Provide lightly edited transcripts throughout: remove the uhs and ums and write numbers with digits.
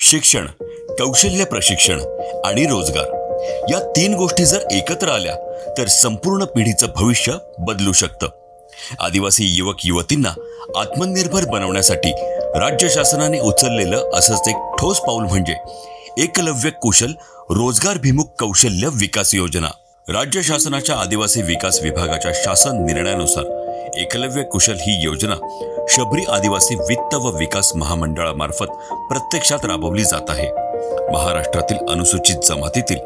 शिक्षण, कौशल्य प्रशिक्षण आणि रोजगार या तीन गोष्टी जर एकत्र आल्या तर संपूर्ण पिढीचं भविष्य बदलू शकतं. आदिवासी युवक युवतींना आत्मनिर्भर बनवण्यासाठी राज्य शासनाने उचललेलं असंच एक ठोस पाऊल म्हणजे एकलव्य कुशल रोजगारभिमुख कौशल्य विकास योजना. राज्य शासनाच्या आदिवासी विकास विभागाच्या शासन निर्णयानुसार एकलव्य कुशल ही योजना शबरी आदिवासी वित्त व विकास महामंडळामार्फत प्रत्यक्षात राबवली जात आहे. महाराष्ट्रातील अनुसूचित जमातीतील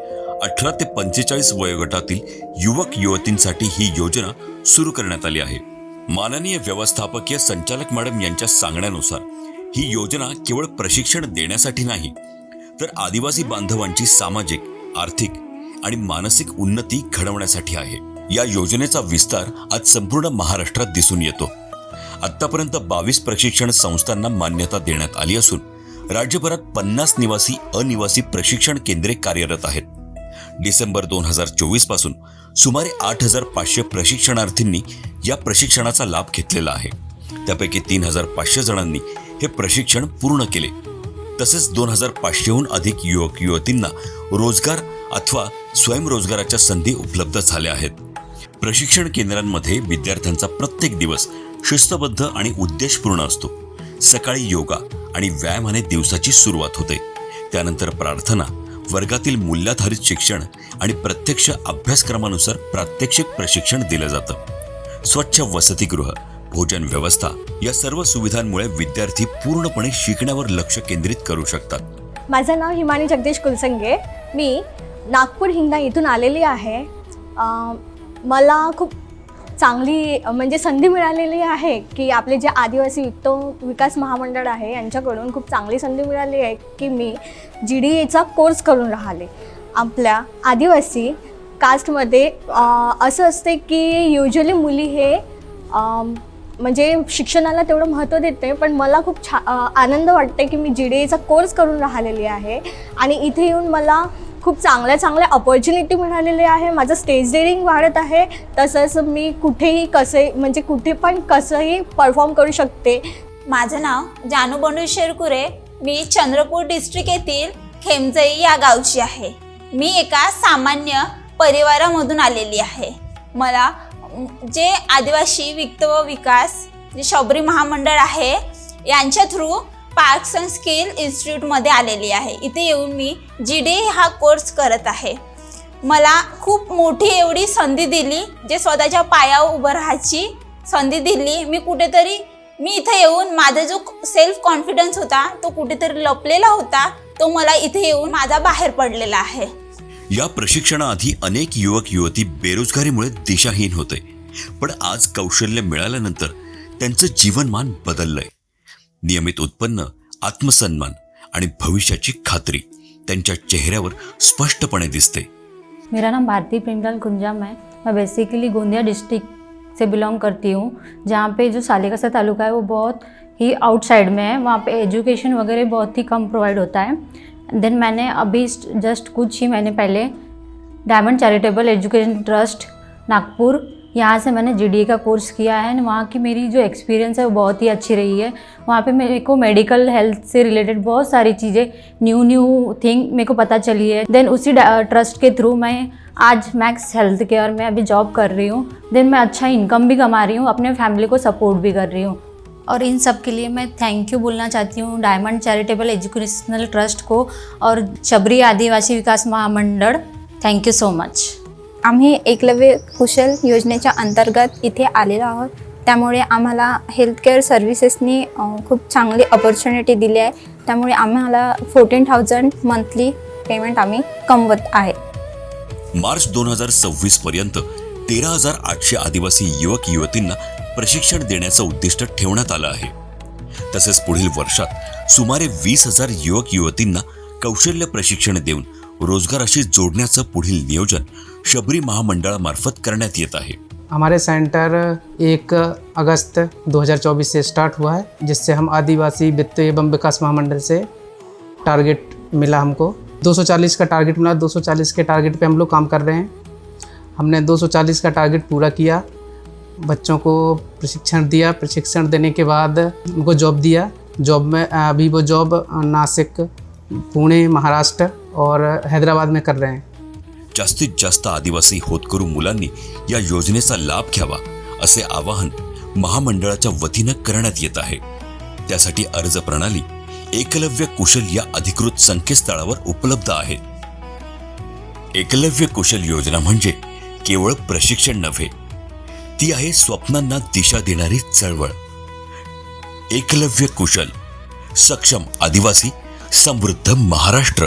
18 ते 45 वयोगटातील युवक युवतींसाठी ही योजना सुरू करण्यात आली आहे. माननीय व्यवस्थापकीय संचालक मॅडम यांच्या सांगण्यानुसार ही योजना केवळ प्रशिक्षण देण्यासाठी नाही तर आदिवासी बांधवांची सामाजिक, आर्थिक आणि मानसिक उन्नती घडवण्यासाठी आहे. या योजनेचा विस्तार आज संपूर्ण महाराष्ट्रात दिसून येतो. आतापर्यंत 22 प्रशिक्षण संस्थांना मान्यता देण्यात आली असून राज्यभरात 50 निवासी अनिवासी प्रशिक्षण केंद्रे कार्यरत आहेत. डिसेंबर 2024 पासून सुमारे 8500 प्रशिक्षणार्थींनी या प्रशिक्षणाचा लाभ घेतलेला आहे. त्यापैकी 3500 जणांनी हे प्रशिक्षण पूर्ण केले. तसेच 2500हून अधिक युवक युवतींना रोजगार अथवा स्वयंरोजगाराच्या संधी उपलब्ध झाल्या आहेत. प्रशिक्षण केंद्रांमध्ये विद्यार्थ्यांचा प्रत्येक दिवस शिस्तबद्ध आणि उद्देशपूर्ण असतो. सकाळी योगा आणि व्यायामाने दिवसाची सुरुवात होते. त्यानंतर प्रार्थना, वर्गातील मूल्याधारित शिक्षण आणि प्रत्यक्ष अभ्यासक्रमानुसार प्रात्यक्षिक प्रशिक्षण दिलं जातं. स्वच्छ वसतिगृह, भोजन व्यवस्था या सर्व सुविधांमुळे विद्यार्थी पूर्णपणे शिकण्यावर लक्ष केंद्रित करू शकतात. माझं नाव हिमानी जगदीश कुलसंगे. मी नागपूर हिंगणा इथून आलेली आहे. मला खूप चांगली म्हणजे संधी मिळालेली आहे की आपले जे आदिवासी वित्त विकास महामंडळ आहे यांच्याकडून खूप चांगली संधी मिळाली आहे की मी GDAचा कोर्स करून राहिले. आपल्या आदिवासी कास्टमध्ये असं असते की युजली मुली हे म्हणजे शिक्षणाला तेवढं महत्त्व देते, पण मला खूप आनंद वाटते की मी GDAचा कोर्स करून राहिलेली आहे आणि इथे येऊन मला खूप चांगल्या अपॉर्च्युनिटी मिळालेली आहे. माझं स्टेज डेअरिंग वाढत आहे. तसंच मी कुठेही कुठे पण कसंही परफॉर्म करू शकते. माझं नाव जानू बनू शेरकुरे. मी चंद्रपूर डिस्ट्रिक्ट येथील खेमजई या गावची आहे. मी एका सामान्य परिवारामधून आलेली आहे. मला जे आदिवासी वित्त व विकास जे शबरी महामंडळ आहे यांच्या थ्रू पार्क्स अँड स्किल इन्स्टिट्यूटमध्ये आलेली आहे. इथे येऊन मी GDA हा कोर्स करत आहे. मला खूप मोठी एवढी संधी दिली, जे स्वतःच्या पायावर उभं राहायची संधी दिली. मी इथे येऊन माझा जो सेल्फ कॉन्फिडन्स होता तो कुठेतरी लपलेला होता, तो मला इथे येऊन माझा बाहेर पडलेला आहे. या प्रशिक्षणाआधी अनेक युवक युवती बेरोजगारीमुळे दिशाहीन होते, पण आज कौशल्य मिळाल्यानंतर त्यांचं जीवनमान बदललंय. नियमित उत्पन्न, आत्मसन्मान आणि भविष्याची खात्री त्यांच्या चेहऱ्यावर स्पष्टपणे दिसते. मेरा नाम भारती प्रेमलाल कुंजाम है. मैं बेसिकली गोंदिया डिस्ट्रिक्ट से बिलोंग करती हूँ, जहाँ पे जो सालेकसा तालुका है वो बहुत ही आउटसाइड में है. वहाँ पे एजुकेशन वगैरह बहुत ही कम प्रोवाइड होता है. देन मैंने अभी जस्ट कुछ ही महीने पहले diamond charitable education trust Nagpur, यहाँ से मैंने GDA का कोर्स किया है. वहाँ की मेरी जो एक्सपीरियंस है वो बहुत ही अच्छी रही है. वहाँ पे मेरे को मेडिकल हेल्थ से रिलेटेड बहुत सारी चीज़ें न्यू थिंग मेरे को पता चली है. देन उसी ट्रस्ट के थ्रू मैं आज मैक्स हेल्थ केयर में अभी जॉब कर रही हूँ. देन मैं अच्छा इनकम भी कमा रही हूँ, अपने फैमिली को सपोर्ट भी कर रही हूँ. और इन सब के लिए मैं थैंक यू बोलना चाहती हूँ डायमंड चैरिटेबल एजुकेशनल ट्रस्ट को और शबरी आदिवासी विकास महामंडळ. Thank you so much. आम्ही एकलव्य कुशल योजनेच्या अंतर्गत इथे आलेलो आहोत. त्यामुळे आम्हाला हेल्थकेअर सर्व्हिसेसनी खूप चांगली अपॉर्च्युनिटी दिली आहे. त्यामुळे आम्हाला 14,000 मंथली पेमेंट आम्ही कमवत आहे. मार्च 2026 पर्यंत 13,800 आदिवासी युवक युवतींना प्रशिक्षण देण्याचं उद्दिष्ट ठेवण्यात आलं आहे. तसेच पुढील वर्षात सुमारे 20,000 युवक युवतींना कौशल्य प्रशिक्षण देऊन रोजगाराशी जोड़ण्याचं पुढील नियोजन शबरी महामंडळामार्फत करण्यात येत आहे. हमारे सेंटर 1 अगस्त 2024 से स्टार्ट हुआ है, जिससे हम आदिवासी वित्त एवं विकास महामंडल से टारगेट मिला. हमको 240 का टारगेट मिला. 240 के टारगेट पे हम लोग काम कर रहे हैं. हमने 240 का टारगेट पूरा किया. बच्चों को प्रशिक्षण दिया. प्रशिक्षण देने के बाद उनको जॉब दिया. जॉब में अभी वो जॉब नासिक पुणे महाराष्ट्र और हैदराबाद में कर रहे हैं। जास्तीत जास्त आदिवासी होतकरू मुलांनी या योजनेचा लाभ घ्यावा असे आवाहन महामंडळाच्या वतीनं करण्यात येत आहे। त्यासाठी अर्ज प्रणाली एकलव्य कुशल या अधिकृत संकेतस्थळावर उपलब्ध आहे। एकलव्य कुशल योजना म्हणजे केवळ प्रशिक्षण नव्हे, ती आहे स्वप्नांना दिशा देणारी चळवळ। एकलव्य कुशल, सक्षम आदिवासी, समृद्ध महाराष्ट्र।